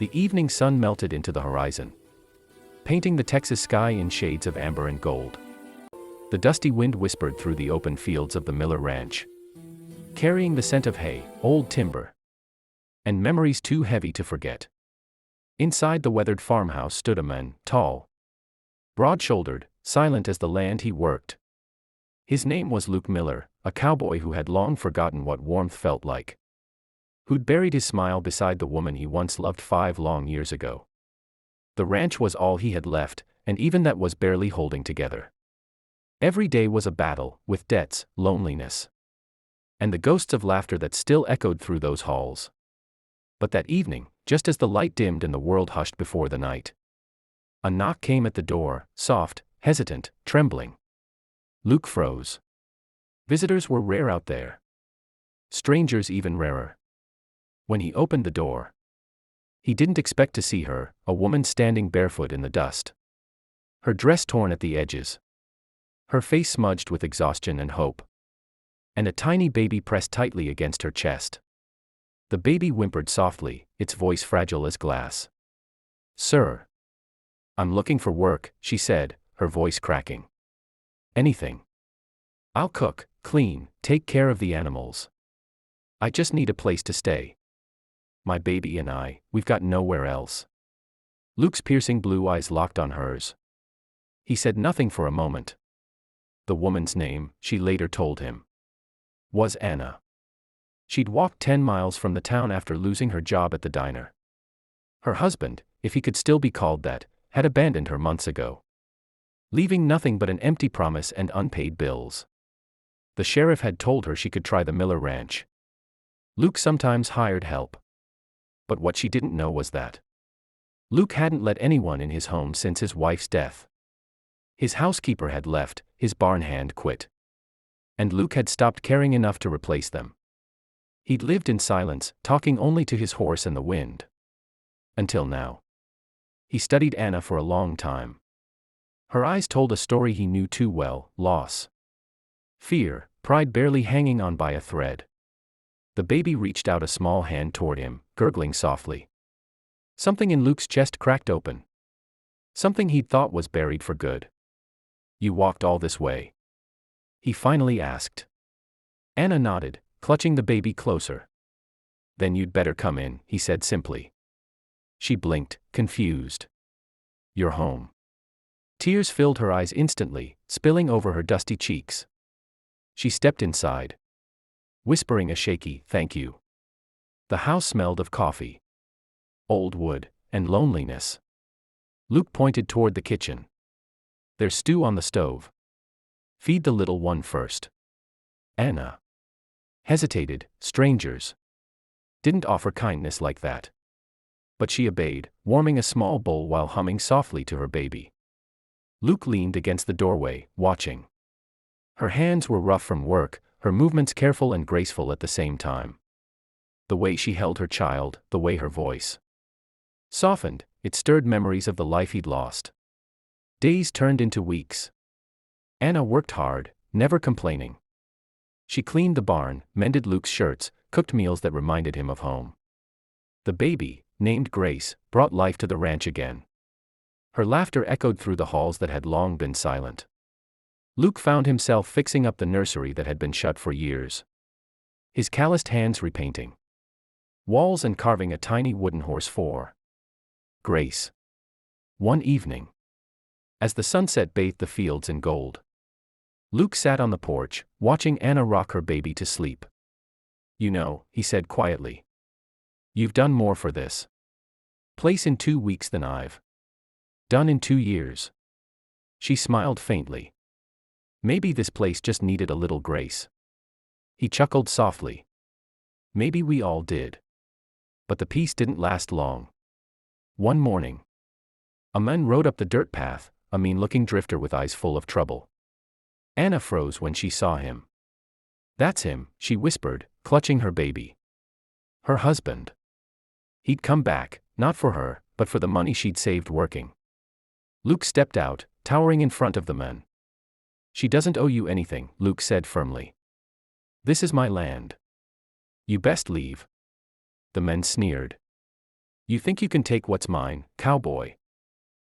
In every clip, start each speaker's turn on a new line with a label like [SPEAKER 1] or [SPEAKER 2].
[SPEAKER 1] The evening sun melted into the horizon, painting the Texas sky in shades of amber and gold. The dusty wind whispered through the open fields of the Miller Ranch, carrying the scent of hay, old timber, and memories too heavy to forget. Inside the weathered farmhouse stood a man, tall, broad-shouldered, silent as the land he worked. His name was Luke Miller, a cowboy who had long forgotten what warmth felt like, who'd buried his smile beside the woman he once loved 5 long years ago. The ranch was all he had left, and even that was barely holding together. Every day was a battle, with debts, loneliness, and the ghosts of laughter that still echoed through those halls. But that evening, just as the light dimmed and the world hushed before the night, a knock came at the door, soft, hesitant, trembling. Luke froze. Visitors were rare out there. Strangers even rarer. When he opened the door, he didn't expect to see her, a woman standing barefoot in the dust, her dress torn at the edges, her face smudged with exhaustion and hope, and a tiny baby pressed tightly against her chest. The baby whimpered softly, its voice fragile as glass. "Sir, I'm looking for work," she said, her voice cracking. "Anything. I'll cook, clean, take care of the animals. I just need a place to stay. My baby and we've got nowhere else." Luke's piercing blue eyes locked on hers. He said nothing for a moment. The woman's name, she later told him, was Anna. She'd walked 10 miles from the town after losing her job at the diner. Her husband, if he could still be called that, had abandoned her months ago, leaving nothing but an empty promise and unpaid bills. The sheriff had told her she could try the Miller Ranch. Luke sometimes hired help. But what she didn't know was that Luke hadn't let anyone in his home since his wife's death. His housekeeper had left, his barn hand quit, and Luke had stopped caring enough to replace them. He'd lived in silence, talking only to his horse and the wind. Until now. He studied Anna for a long time. Her eyes told a story he knew too well: loss, fear, pride barely hanging on by a thread. The baby reached out a small hand toward him, gurgling softly. Something in Luke's chest cracked open. Something he'd thought was buried for good. "You walked all this way?" he finally asked. Anna nodded, clutching the baby closer. "Then you'd better come in," he said simply. She blinked, confused. "You're home." Tears filled her eyes instantly, spilling over her dusty cheeks. She stepped inside, whispering a shaky "thank you." The house smelled of coffee, old wood, and loneliness. Luke pointed toward the kitchen. "There's stew on the stove. Feed the little one first." Anna hesitated. Strangers didn't offer kindness like that. But she obeyed, warming a small bowl while humming softly to her baby. Luke leaned against the doorway, watching. Her hands were rough from work, her movements careful and graceful at the same time. The way she held her child, the way her voice softened, it stirred memories of the life he'd lost. Days turned into weeks. Anna worked hard, never complaining. She cleaned the barn, mended Luke's shirts, cooked meals that reminded him of home. The baby, named Grace, brought life to the ranch again. Her laughter echoed through the halls that had long been silent. Luke found himself fixing up the nursery that had been shut for years. His calloused hands repainting walls and carving a tiny wooden horse for Grace. One evening, as the sunset bathed the fields in gold, Luke sat on the porch, watching Anna rock her baby to sleep. "You know," he said quietly, "you've done more for this place in 2 weeks than I've done in 2 years." She smiled faintly. "Maybe this place just needed a little grace." He chuckled softly. "Maybe we all did." But the peace didn't last long. One morning, a man rode up the dirt path, a mean-looking drifter with eyes full of trouble. Anna froze when she saw him. "That's him," she whispered, clutching her baby. Her husband. He'd come back, not for her, but for the money she'd saved working. Luke stepped out, towering in front of the man. "She doesn't owe you anything," Luke said firmly. "This is my land. You best leave." The men sneered. You think you can take what's mine, cowboy?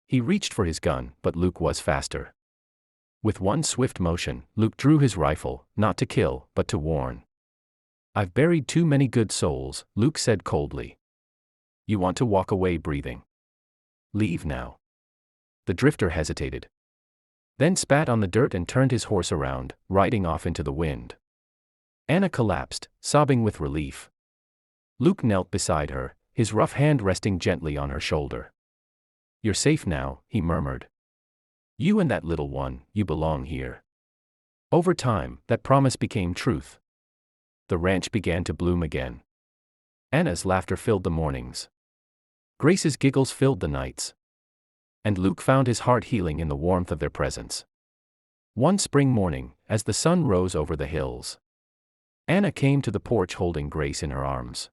[SPEAKER 1] He reached for his gun, but Luke was faster. With one swift motion, Luke drew his rifle, not to kill, but to warn. I've buried too many good souls, Luke said coldly. You want to walk away breathing. Leave now. The drifter hesitated. Then spat on the dirt and turned his horse around, riding off into the wind. Anna collapsed, sobbing with relief. Luke knelt beside her, his rough hand resting gently on her shoulder. You're safe now, he murmured. You and that little one, you belong here. Over time, that promise became truth. The ranch began to bloom again. Anna's laughter filled the mornings. Grace's giggles filled the nights. And Luke found his heart healing in the warmth of their presence. One spring morning, as the sun rose over the hills, Anna came to the porch holding Grace in her arms.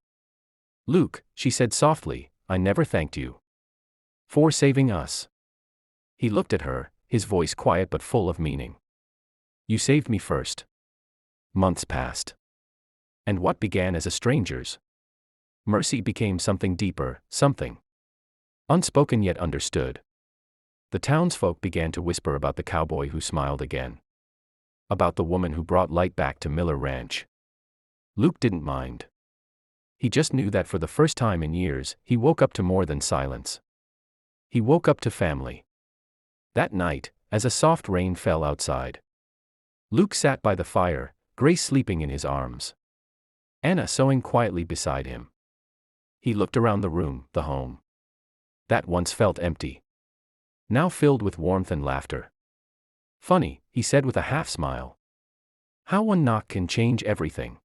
[SPEAKER 1] Luke, she said softly, I never thanked you for saving us. He looked at her, his voice quiet but full of meaning. You saved me first. Months passed. And what began as a stranger's mercy became something deeper, something unspoken yet understood. The townsfolk began to whisper about the cowboy who smiled again. About the woman who brought light back to Miller Ranch. Luke didn't mind. He just knew that for the first time in years, he woke up to more than silence. He woke up to family. That night, as a soft rain fell outside, Luke sat by the fire, Grace sleeping in his arms, Anna sewing quietly beside him. He looked around the room, the home that once felt empty, now filled with warmth and laughter. Funny, he said with a half-smile. How one knock can change everything.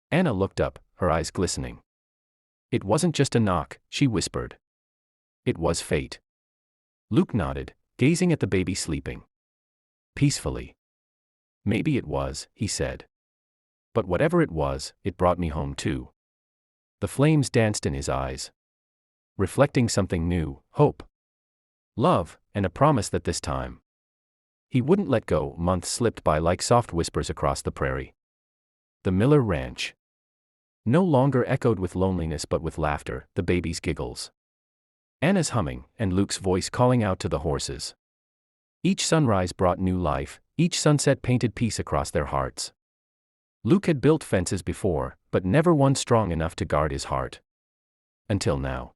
[SPEAKER 1] Anna looked up, her eyes glistening. It wasn't just a knock, she whispered. It was fate. Luke nodded, gazing at the baby sleeping peacefully. Maybe it was, he said. But whatever it was, it brought me home too. The flames danced in his eyes, reflecting something new, hope, love, and a promise that this time he wouldn't let go. Months slipped by like soft whispers across the prairie. The Miller Ranch no longer echoed with loneliness but with laughter, the baby's giggles, Anna's humming, and Luke's voice calling out to the horses. Each sunrise brought new life, each sunset painted peace across their hearts. Luke had built fences before, but never one strong enough to guard his heart. Until now.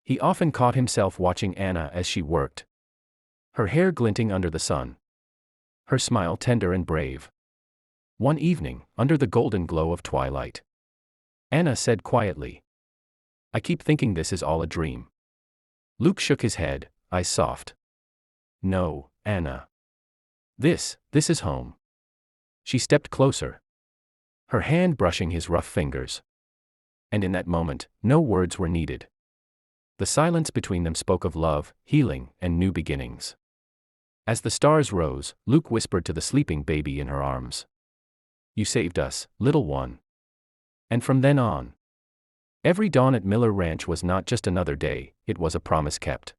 [SPEAKER 1] He often caught himself watching Anna as she worked, her hair glinting under the sun, her smile tender and brave. One evening, under the golden glow of twilight, Anna said quietly, I keep thinking this is all a dream. Luke shook his head, eyes soft. No, Anna. This is home. She stepped closer, her hand brushing his rough fingers. And in that moment, no words were needed. The silence between them spoke of love, healing, and new beginnings. As the stars rose, Luke whispered to the sleeping baby in her arms. You saved us, little one. And from then on, every dawn at Miller Ranch was not just another day, it was a promise kept.